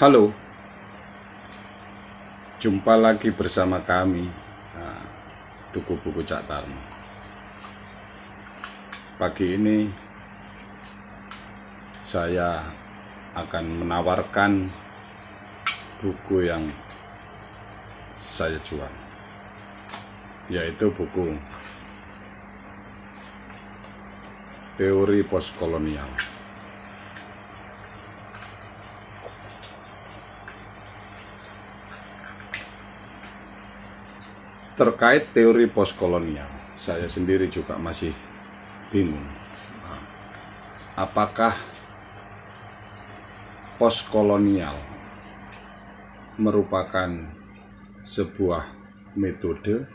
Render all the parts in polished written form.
Halo, jumpa lagi bersama kami, Tuku Buku Cak Tarno. Pagi ini saya akan menawarkan buku yang saya jual, yaitu buku Teori Postkolonial. Terkait teori postkolonial, saya sendiri juga masih bingung. Apakah postkolonial merupakan sebuah metode,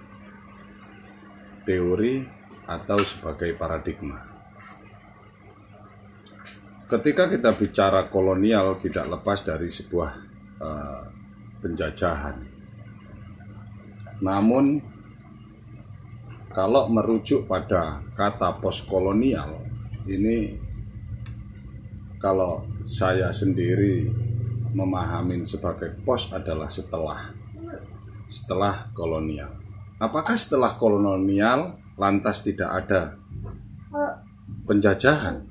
teori, atau sebagai paradigma? Ketika kita bicara kolonial, tidak lepas dari sebuah penjajahan. Namun, kalau merujuk pada kata postkolonial, ini kalau saya sendiri memahami sebagai post adalah setelah kolonial. Apakah setelah kolonial lantas tidak ada penjajahan?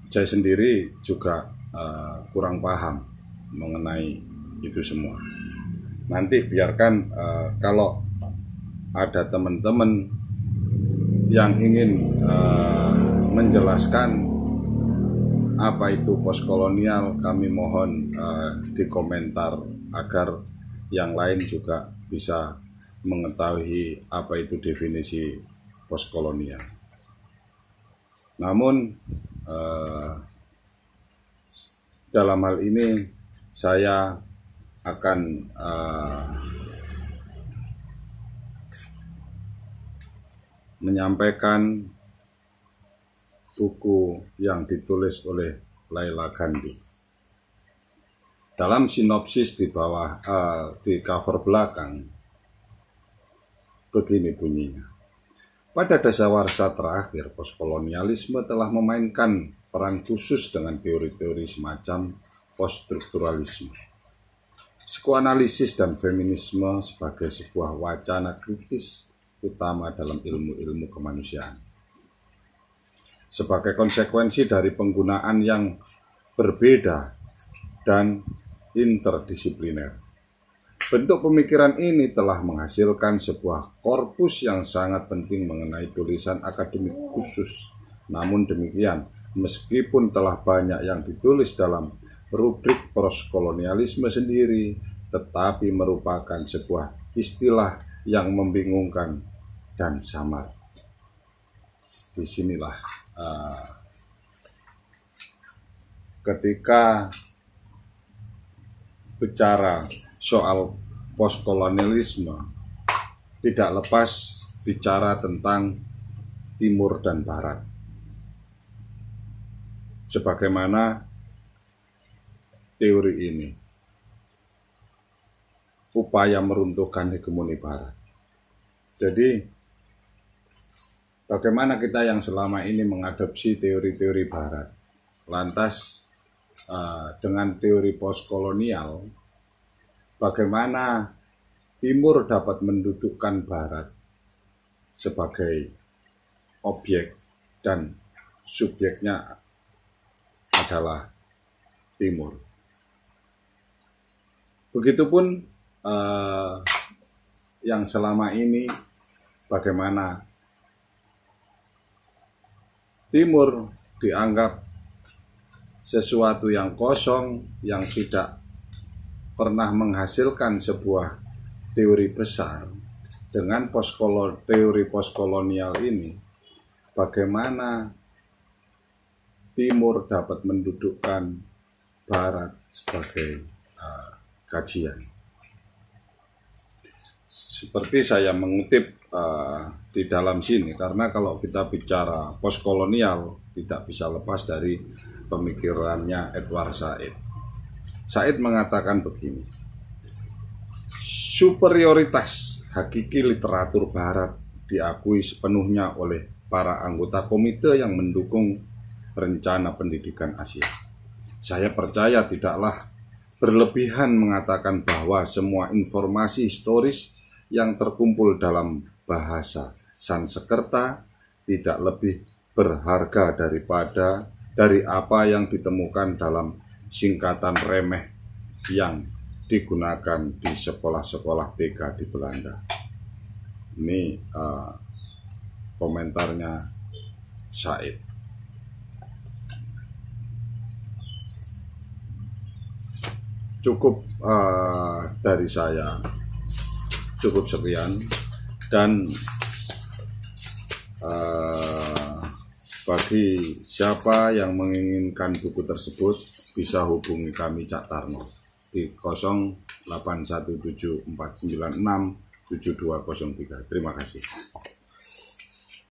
Saya sendiri juga kurang paham mengenai itu semua. Nanti biarkan kalau ada teman-teman yang ingin menjelaskan apa itu postkolonial, kami mohon di komentar agar yang lain juga bisa mengetahui apa itu definisi postkolonial. Namun dalam hal ini saya akan menyampaikan buku yang ditulis oleh Laila Gandhi. Dalam sinopsis di bawah di cover belakang begini bunyinya. Pada dasawarsa terakhir, postkolonialisme telah memainkan peran khusus dengan teori-teori semacam poststrukturalisme, psikoanalisis, dan feminisme sebagai sebuah wacana kritis utama dalam ilmu-ilmu kemanusiaan. Sebagai konsekuensi dari penggunaan yang berbeda dan interdisipliner, bentuk pemikiran ini telah menghasilkan sebuah korpus yang sangat penting mengenai tulisan akademik khusus. Namun demikian, meskipun telah banyak yang ditulis dalam rubrik postkolonialisme sendiri, tetapi merupakan sebuah istilah yang membingungkan dan samar. Disinilah ketika bicara soal postkolonialisme, tidak lepas bicara tentang Timur dan Barat. Sebagaimana teori ini upaya meruntuhkan hegemoni Barat. Jadi, bagaimana kita yang selama ini mengadopsi teori-teori Barat, lantas dengan teori postkolonial, bagaimana Timur dapat mendudukkan Barat sebagai objek dan subjeknya adalah Timur. Begitupun yang selama ini bagaimana Timur dianggap sesuatu yang kosong, yang tidak pernah menghasilkan sebuah teori besar. Dengan teori postkolonial ini, bagaimana Timur dapat mendudukkan Barat sebagai kajian. Seperti saya mengutip di dalam sini, karena kalau kita bicara postkolonial tidak bisa lepas dari pemikirannya Edward Said. Said mengatakan begini, superioritas hakiki literatur Barat diakui sepenuhnya oleh para anggota komite yang mendukung rencana pendidikan Asia. Saya percaya tidaklah berlebihan mengatakan bahwa semua informasi historis yang terkumpul dalam bahasa Sanskerta tidak lebih berharga dari apa yang ditemukan dalam singkatan remeh yang digunakan di sekolah-sekolah TK di Belanda. Ini komentarnya Said. Cukup dari saya, cukup sekian, dan bagi siapa yang menginginkan buku tersebut bisa hubungi kami Cak Tarno di 081749672003. Terima kasih.